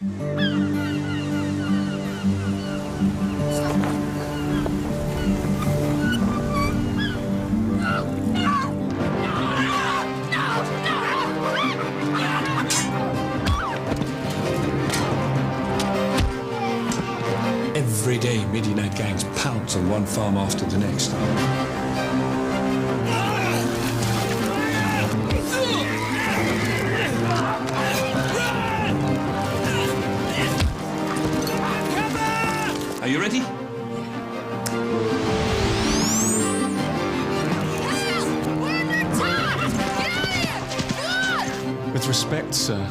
Every day, Midianite gangs pounce on one farm after the next. Are you ready? With respect, sir,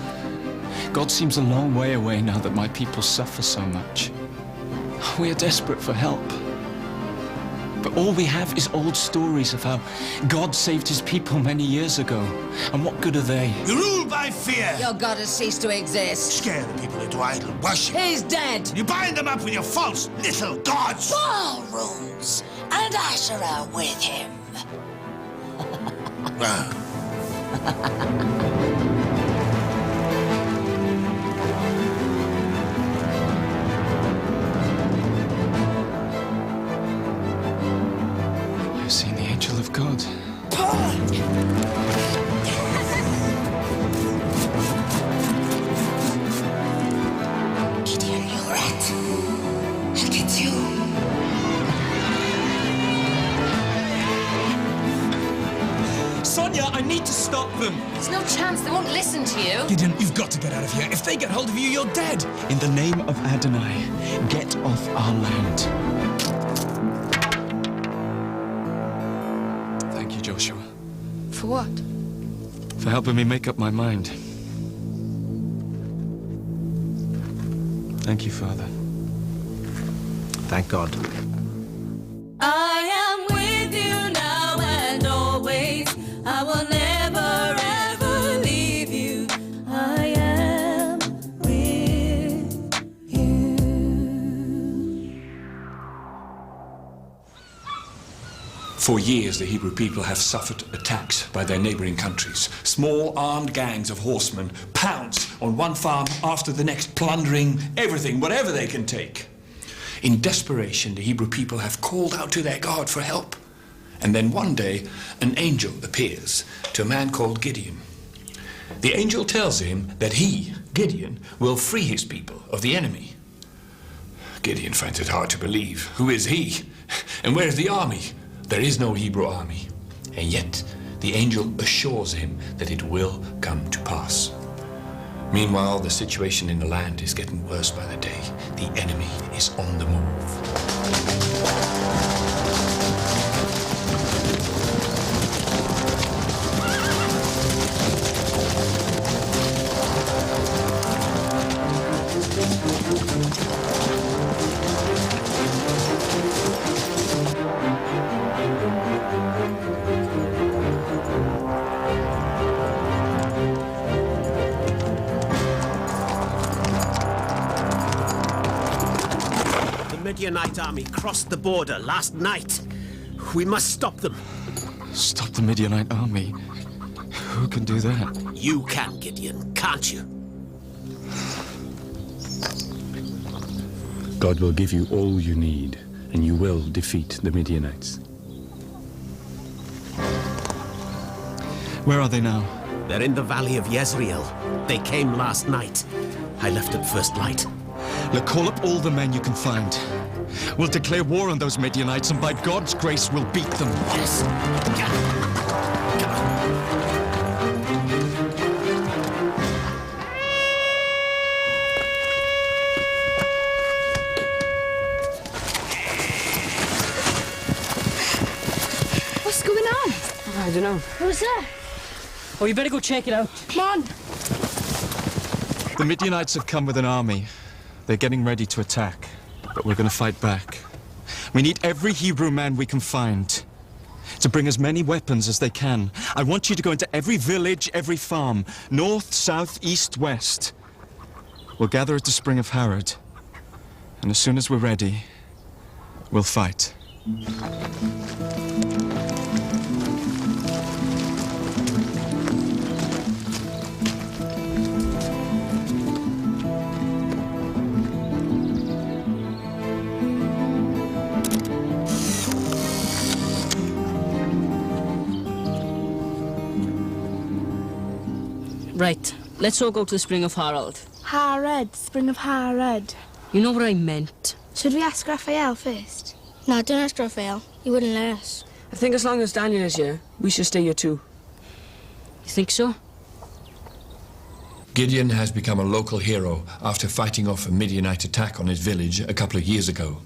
God seems a long way away now that my people suffer so much. We are desperate for help. But all we have is old stories of how God saved his people many years ago. And what good are they? You rule by fear. Your God has ceased to exist. Scare the people into idol worship. He's dead. You bind them up with your false little gods. Baal rules, and Asherah with him. I've seen the angel of God. Gideon, you rat. I'll get you. Sonia, I need to stop them! There's no chance they won't listen to you. Gideon, you've got to get out of here. If they get hold of you, you're dead. In the name of Adonai, get off our land. Thank you, Joshua. For what? For helping me make up my mind. Thank you, Father. Thank God. I am with you now and always. I will never ever leave you. I am with you. For years, the Hebrew people have suffered attacks by their neighboring countries. Small, armed gangs of horsemen pounce on one farm after the next, plundering everything, whatever they can take. In desperation, the Hebrew people have called out to their God for help. And then one day, an angel appears to a man called Gideon. The angel tells him that he, Gideon, will free his people of the enemy. Gideon finds it hard to believe. Who is he? And where is the army? There is no Hebrew army. And yet, the angel assures him that it will come to pass. Meanwhile, the situation in the land is getting worse by the day. The enemy is on the move. The Midianite army crossed the border last night. We must stop them. Stop the Midianite army? Who can do that? You can, Gideon, can't you? God will give you all you need, and you will defeat the Midianites. Where are they now? They're in the valley of Jezreel. They came last night. I left at first light. Look, call up all the men you can find. We'll declare war on those Midianites, and by God's grace, we'll beat them. Yes. Come on. What's going on? I don't know. Who's that? Oh, you better go check it out. Come on. The Midianites have come with an army. They're getting ready to attack, but we're going to fight back. We need every Hebrew man we can find to bring as many weapons as they can. I want you to go into every village, every farm, north, south, east, west. We'll gather at the spring of Harod, and as soon as we're ready, we'll fight. Right, let's all go to the Spring of Harald. Harad, Spring of Harad. You know what I meant. Should we ask Raphael first? No, don't ask Raphael. He wouldn't let us. I think as long as Daniel is here, we should stay here too. You think so? Gideon has become a local hero after fighting off a Midianite attack on his village a couple of years ago.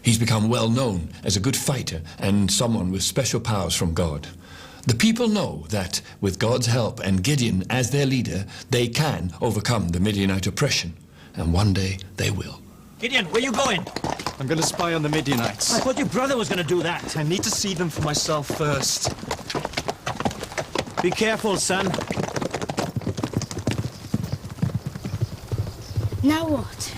He's become well known as a good fighter and someone with special powers from God. The people know that with God's help and Gideon as their leader, they can overcome the Midianite oppression. And one day they will. Gideon, where you going? I'm going to spy on the Midianites. I thought your brother was going to do that. I need to see them for myself first. Be careful, son. Now what?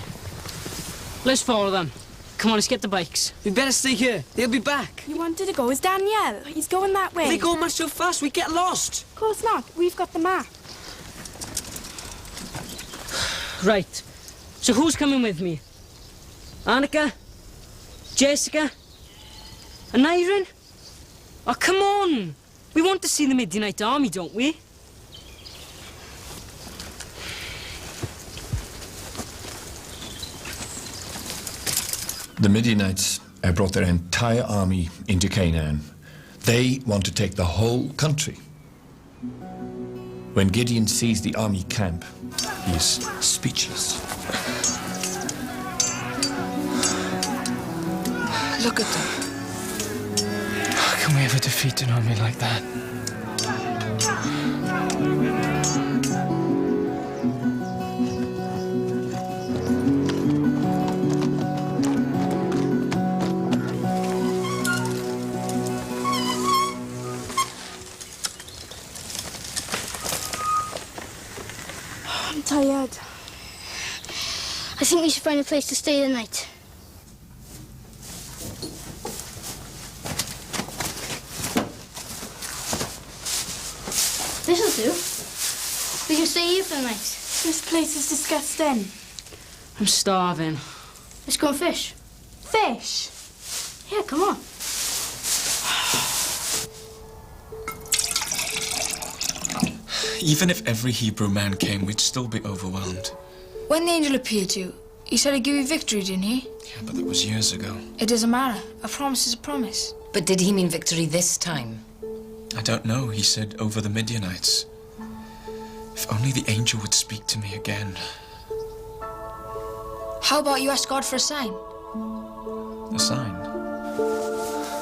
Let's follow them. Come on, let's get the bikes. We better stay here. They'll be back. You wanted to go as Danielle. He's going that way. They go much too fast. We get lost. Of course not. We've got the map. Right. So who's coming with me? Annika? Jessica? And Irene? Oh, come on. We want to see the Midianite army, don't we? The Midianites have brought their entire army into Canaan. They want to take the whole country. When Gideon sees the army camp, he is speechless. Look at them. How can we ever defeat an army like that? I'm tired. I think we should find a place to stay the night. This'll do. We can stay here for the night. This place is disgusting. I'm starving. Let's go and fish. Fish. Yeah, come on. Even if every Hebrew man came, we'd still be overwhelmed. When the angel appeared to you, he said he'd give you victory, didn't he? Yeah, but that was years ago. It doesn't matter. A promise is a promise. But did he mean victory this time? I don't know. He said over the Midianites. If only the angel would speak to me again. How about you ask God for a sign? A sign?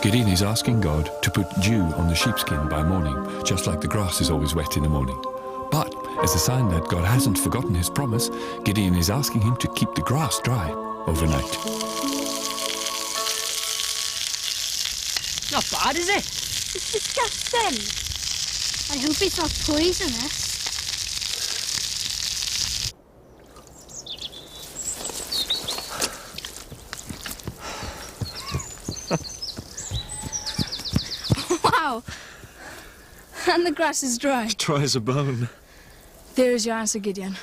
Gideon is asking God to put dew on the sheepskin by morning, just like the grass is always wet in the morning. But as a sign that God hasn't forgotten his promise, Gideon is asking him to keep the grass dry overnight. Not bad, is it? It's disgusting. I hope it's not poisonous. Wow. And the grass is dry. Dry as a bone. There's your answer, Gideon.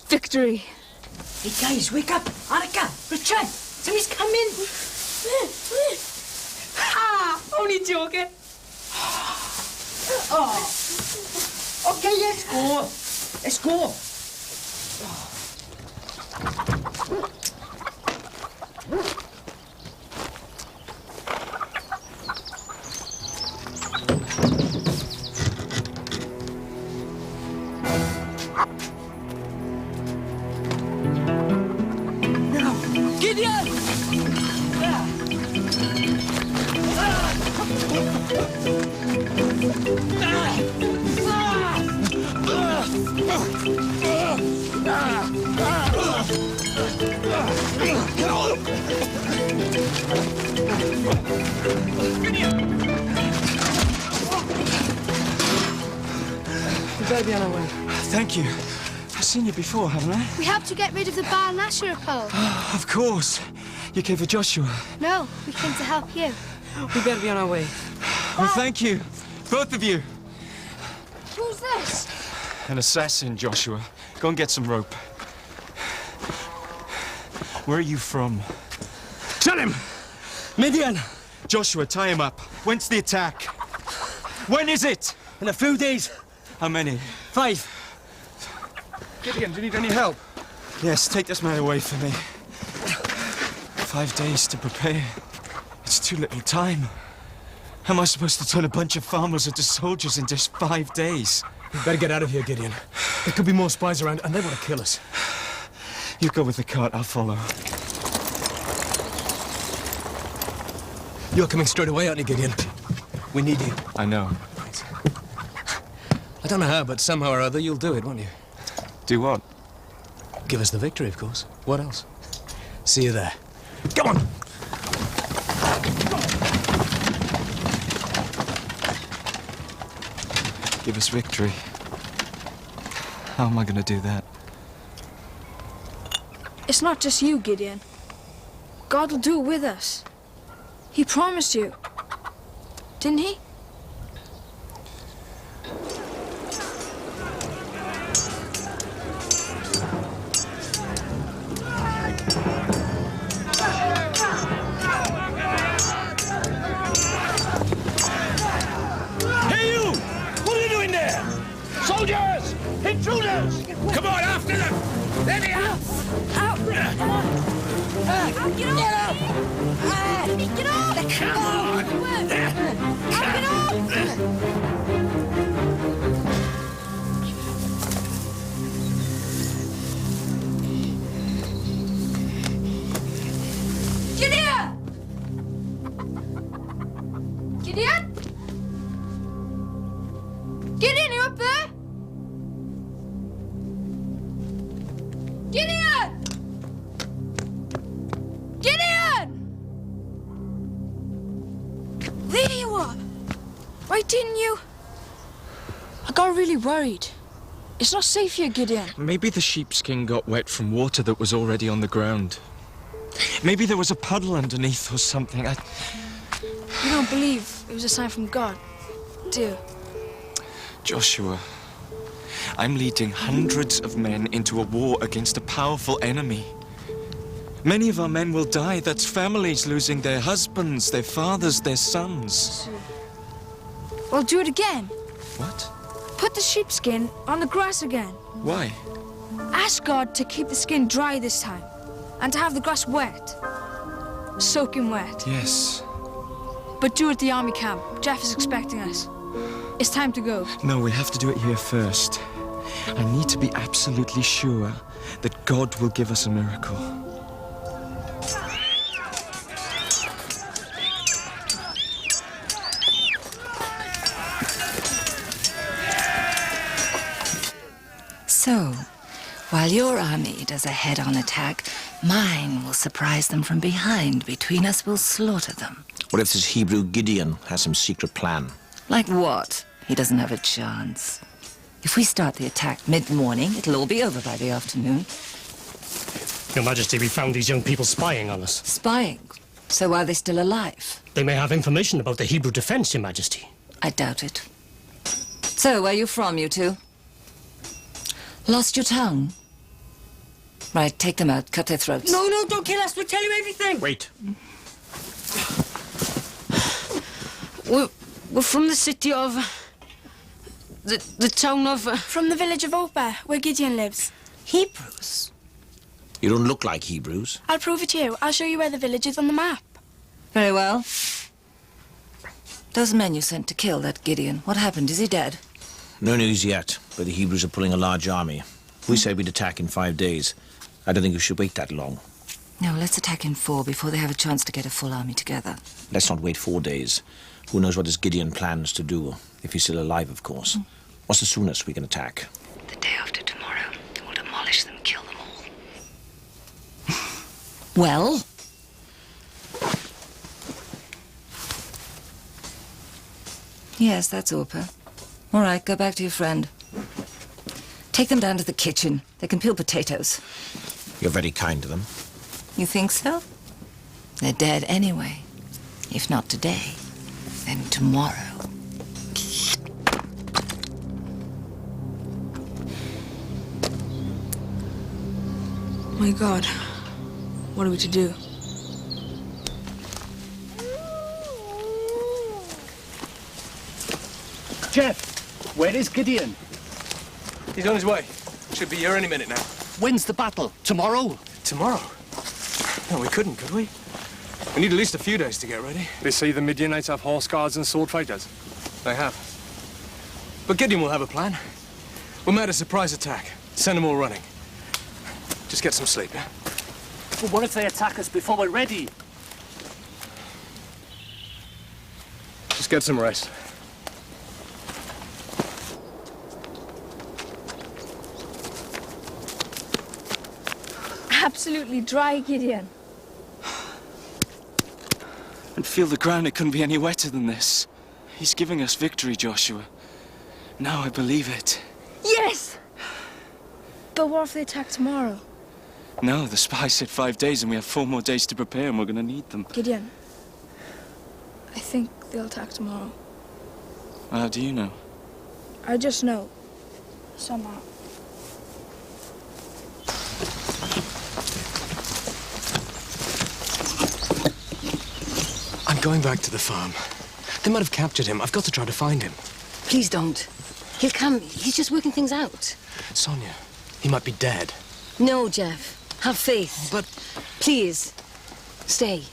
Victory. Hey, guys, wake up. Annika, Richard, somebody's coming. Ah, only joking. Oh. Okay, let's go. Let's go. Gideon! We better be on our way. Thank you. I've seen you before, haven't I? We helped to get rid of the Baal and Asherah pole. Of course. You came for Joshua. No, we came to help you. We better be on our way. Well, thank you. Both of you. Who's this? An assassin, Joshua. Go and get some rope. Where are you from? Tell him! Midian! Joshua, tie him up. When's the attack? When is it? In a few days. How many? 5. Gideon, do you need any help? Yes, take this man away from me. 5 days to prepare. It's too little time. How am I supposed to turn a bunch of farmers into soldiers in just 5 days? We better get out of here, Gideon. There could be more spies around, and they want to kill us. You go with the cart, I'll follow. You're coming straight away, aren't you, Gideon? We need you. I know. I don't know how, but somehow or other you'll do it, won't you? Do what? Give us the victory, of course. What else? See you there. Come on! Give us victory. How am I going to do that? It's not just you, Gideon. God will do it with us. He promised you. Didn't he? Hey, you! What are you doing there? Soldiers! Intruders! Come on, after them! Let me out! Get off! Get off! Come on! Get off! Gideon! Gideon? Gideon, you up there? Gideon! Gideon! There you are. Why didn't you? I got really worried. It's not safe here, Gideon. Maybe the sheepskin got wet from water that was already on the ground. Maybe there was a puddle underneath or something. You don't believe it was a sign from God, do you? Joshua, I'm leading hundreds of men into a war against a powerful enemy. Many of our men will die. That's families losing their husbands, their fathers, their sons. Well, do it again. What? Put the sheepskin on the grass again. Why? Ask God to keep the skin dry this time, and to have the grass wet. Soaking wet. Yes. But do it at the army camp. Jeff is expecting us. It's time to go. No, we have to do it here first. I need to be absolutely sure that God will give us a miracle. So, while your army does a head-on attack, mine will surprise them from behind. Between us, we'll slaughter them. What if this Hebrew Gideon has some secret plan? Like what? He doesn't have a chance. If we start the attack mid-morning, it'll all be over by the afternoon. Your Majesty, we found these young people spying on us. Spying? So are they still alive? They may have information about the Hebrew defense, Your Majesty. I doubt it. So, where are you from, you two? Lost your tongue? Right, take them out, cut their throats. No, no, don't kill us. We'll tell you everything. Wait. We're from the city of... The town of... From the village of Opa, where Gideon lives. Hebrews? You don't look like Hebrews. I'll prove it to you. I'll show you where the village is on the map. Very well. Those men you sent to kill that Gideon, what happened? Is he dead? No news yet, but the Hebrews are pulling a large army. We said we'd attack in 5 days. I don't think we should wait that long. No, let's attack in 4 before they have a chance to get a full army together. Let's not wait 4 days. Who knows what this Gideon plans to do, if he's still alive, of course. What's the soonest we can attack? The day after tomorrow. We'll demolish them, kill them all. Well? Yes, that's Orpa. All right, go back to your friend. Take them down to the kitchen. They can peel potatoes. You're very kind to them. You think so? They're dead anyway. If not today, then tomorrow. My God, what are we to do? Jeff, where is Gideon? He's on his way. Should be here any minute now. When's the battle? Tomorrow? Tomorrow? No, we couldn't, could we? We need at least a few days to get ready. They say the Midianites have horse guards and sword fighters. They have. But Gideon will have a plan. We'll mount a surprise attack. Send them all running. Just get some sleep, yeah? But what if they attack us before we're ready? Just get some rest. Absolutely dry, Gideon. And feel the ground, it couldn't be any wetter than this. He's giving us victory, Joshua. Now I believe it. Yes! But what if they attack tomorrow? No, the spy said 5 days and we have 4 more days to prepare and we're gonna need them. Gideon, I think they'll attack tomorrow. How do you know? I just know. Somehow. I'm going back to the farm. They might have captured him. I've got to try to find him. Please don't. He'll come. He's just working things out. Sonia, he might be dead. No, Jeff. Have faith. But... Please, stay.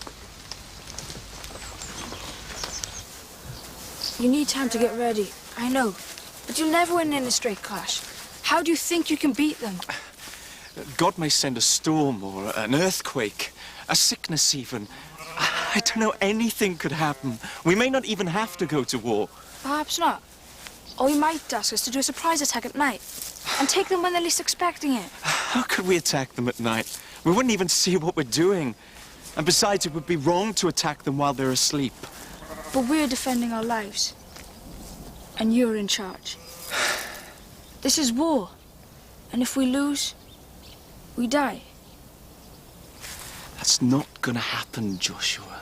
You need time to get ready. I know. But you'll never win in a straight clash. How do you think you can beat them? God may send a storm or an earthquake, a sickness even. I don't know, anything could happen. We may not even have to go to war. Perhaps not. Or he might ask us to do a surprise attack at night. And take them when they're least expecting it. How could we attack them at night? We wouldn't even see what we're doing. And besides, it would be wrong to attack them while they're asleep. But we're defending our lives. And you're in charge. This is war. And if we lose, we die. That's not gonna happen, Joshua.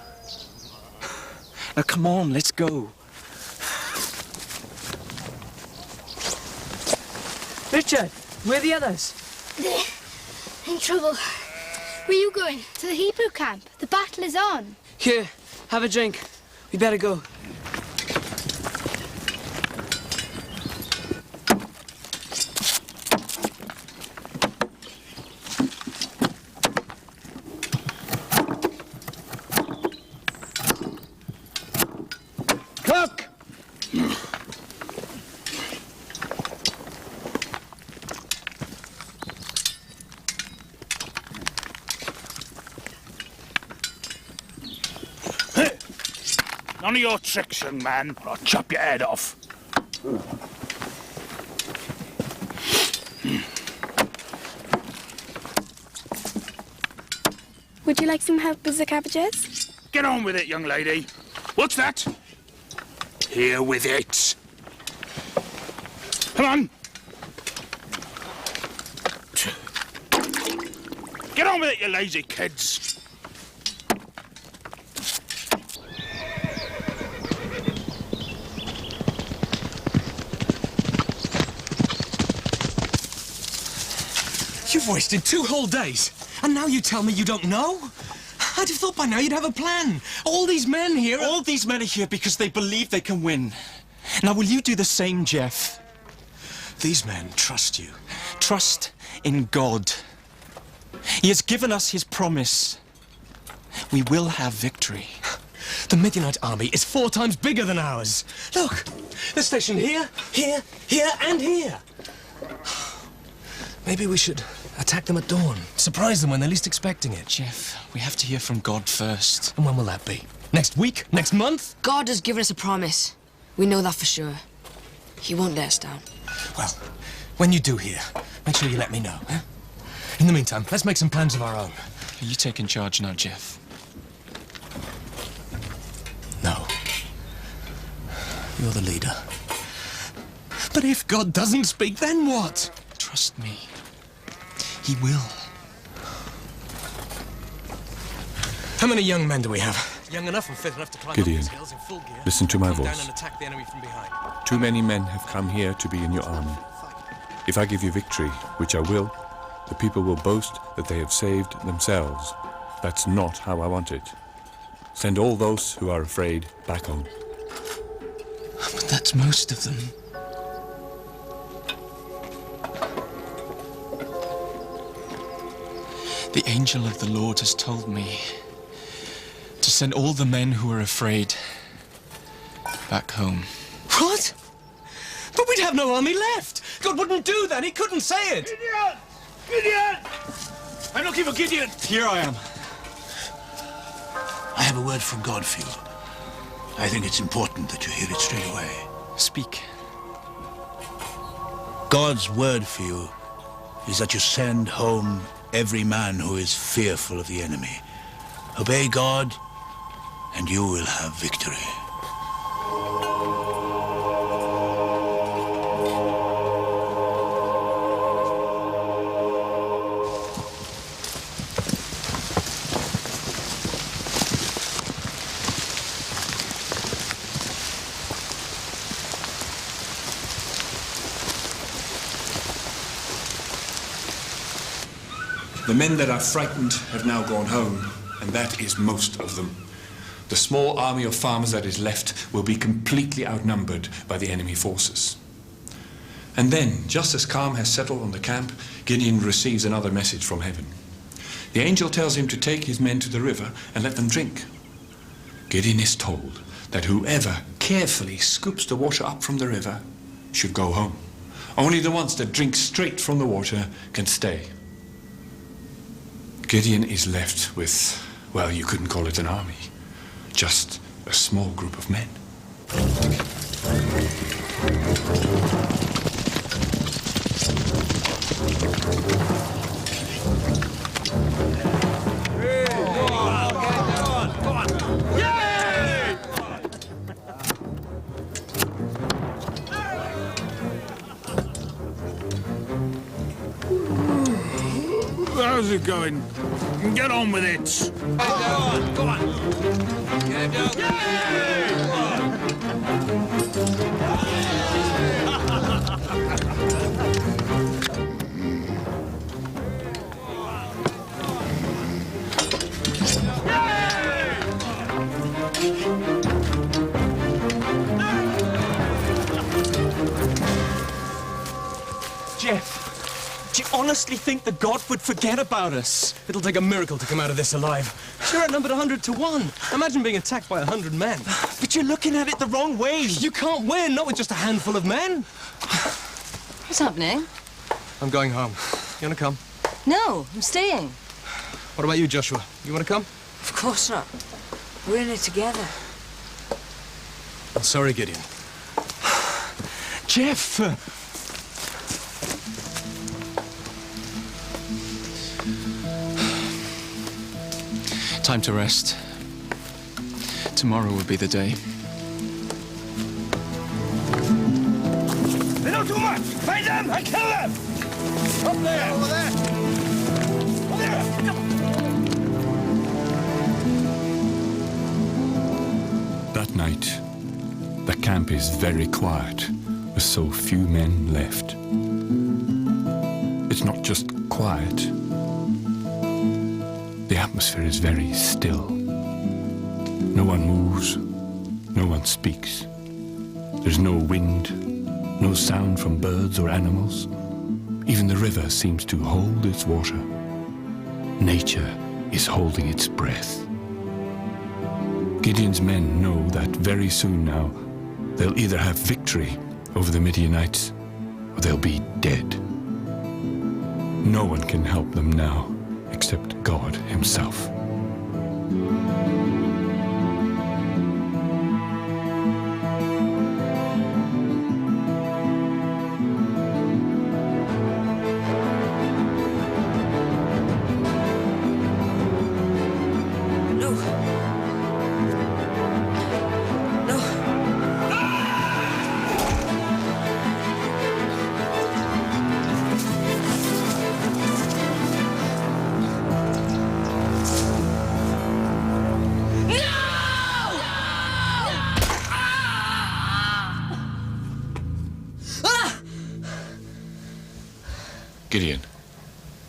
Now, come on, let's go. Richard, where are the others? In trouble. Where are you going? To the Hebrew camp. The battle is on. Here, have a drink. We better go. Cook! None of your tricks, young man, or I'll chop your head off. Would you like some help with the cabbages? Get on with it, young lady. What's that? Here with it. Come on. Get on with it, you lazy kids. You've wasted 2 whole days. And now you tell me you don't know? I'd have thought by now you'd have a plan. All these men here... All these men are here because they believe they can win. Now, will you do the same, Jeff? These men trust you. Trust in God. He has given us his promise. We will have victory. The Midianite army is 4 times bigger than ours. Look, they're stationed here, here, here, and here. Maybe we should attack them at dawn. Surprise them when they're least expecting it. Jeff, we have to hear from God first. And when will that be? Next week? Next month? God has given us a promise. We know that for sure. He won't let us down. Well, when you do hear, make sure you let me know, eh? In the meantime, let's make some plans of our own. Are you taking charge now, Jeff? No. You're the leader. But if God doesn't speak, then what? Trust me. He will. How many young men do we have? Young enough and fit enough to climb Gideon, up these hills in full gear. listen to my come voice. down and attack the enemy from behind. Too many men have come here to be in your army. If I give you victory, which I will, the people will boast that they have saved themselves. That's not how I want it. Send all those who are afraid back home. But that's most of them. The angel of the Lord has told me to send all the men who are afraid back home. What? But we'd have no army left. God wouldn't do that. He couldn't say it. Gideon! Gideon! I'm looking for Gideon. Here I am. I have a word from God for you. I think it's important that you hear it straight away. Speak. God's word for you is that you send home every man who is fearful of the enemy. Obey God, and you will have victory. The men that are frightened have now gone home, and that is most of them. The small army of farmers that is left will be completely outnumbered by the enemy forces. And then, just as calm has settled on the camp, Gideon receives another message from heaven. The angel tells him to take his men to the river and let them drink. Gideon is told that whoever carefully scoops the water up from the river should go home. Only the ones that drink straight from the water can stay. Gideon is left with, well, you couldn't call it an army, just a small group of men. How's it going? Get on with it. Go on, go on. Get him down. Jeff, do you honestly think that God would forget about us? It'll take a miracle to come out of this alive. You're outnumbered 100 to 1. Imagine being attacked by 100 men. But you're looking at it the wrong way. You can't win, not with just a handful of men. What's happening? I'm going home. You want to come? No, I'm staying. What about you, Joshua? You want to come? Of course not. We're in it together. I'm sorry, Gideon. Jeff! Time to rest. Tomorrow will be the day. They know too much. Find them and kill them. Up there. Over there. Over there. That night, the camp is very quiet, with so few men left. It's not just quiet. The atmosphere is very still. No one moves, no one speaks. There's no wind, no sound from birds or animals. Even the river seems to hold its water. Nature is holding its breath. Gideon's men know that very soon now, they'll either have victory over the Midianites, or they'll be dead. No one can help them now, except God himself. Gideon,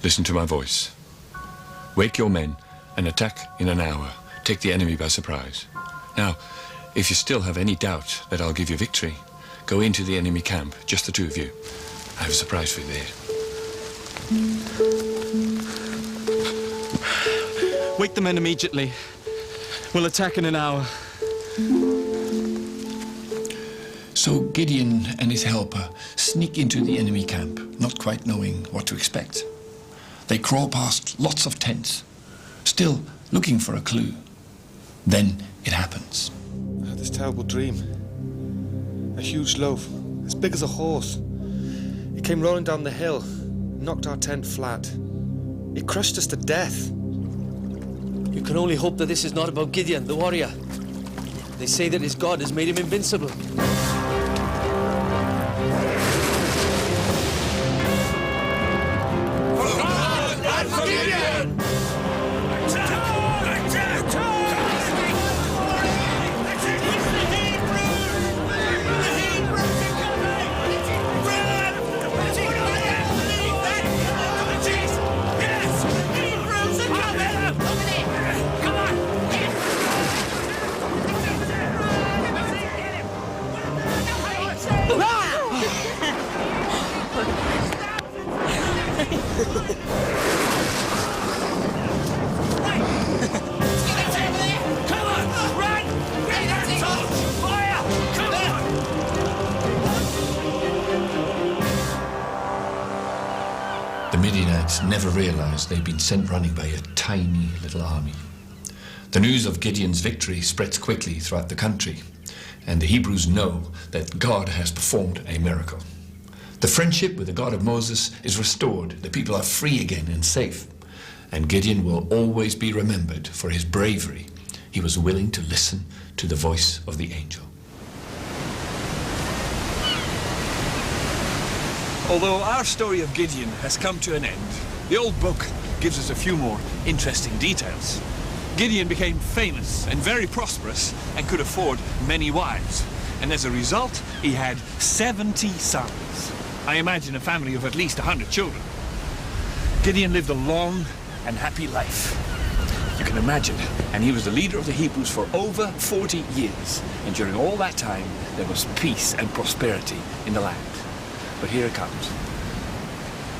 listen to my voice. Wake your men and attack in an hour. Take the enemy by surprise. Now, if you still have any doubt that I'll give you victory, go into the enemy camp, just the two of you. I have a surprise for you there. Wake the men immediately. We'll attack in an hour. So Gideon and his helper sneak into the enemy camp, not quite knowing what to expect. They crawl past lots of tents, still looking for a clue. Then it happens. I had this terrible dream. A huge loaf, as big as a horse. It came rolling down the hill, knocked our tent flat. It crushed us to death. You can only hope that this is not about Gideon, the warrior. They say that his God has made him invincible. The Midianites never realized they'd been sent running by a tiny little army. The news of Gideon's victory spreads quickly throughout the country, and the Hebrews know that God has performed a miracle. The friendship with the God of Moses is restored. The people are free again and safe. And Gideon will always be remembered for his bravery. He was willing to listen to the voice of the angel. Although our story of Gideon has come to an end, the old book gives us a few more interesting details. Gideon became famous and very prosperous and could afford many wives. And as a result, he had 70 sons. I imagine a family of at least 100 children. Gideon lived a long and happy life. You can imagine. And he was the leader of the Hebrews for over 40 years. And during all that time, there was peace and prosperity in the land. But here it comes.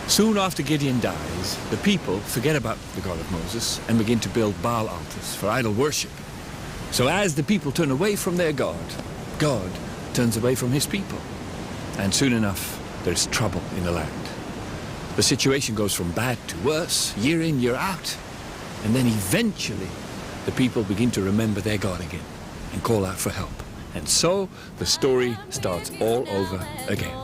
Soon after Gideon dies, the people forget about the God of Moses and begin to build Baal altars for idol worship. So as the people turn away from their God, God turns away from his people. And soon enough, there's trouble in the land. The situation goes from bad to worse, year in, year out. And then eventually, the people begin to remember their God again and call out for help. And so, the story starts all over again.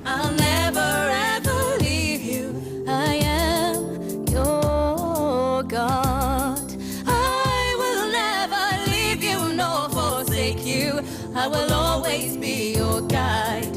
I'll never ever leave you. I am your God. I will never leave you nor forsake you. I will always be your guide.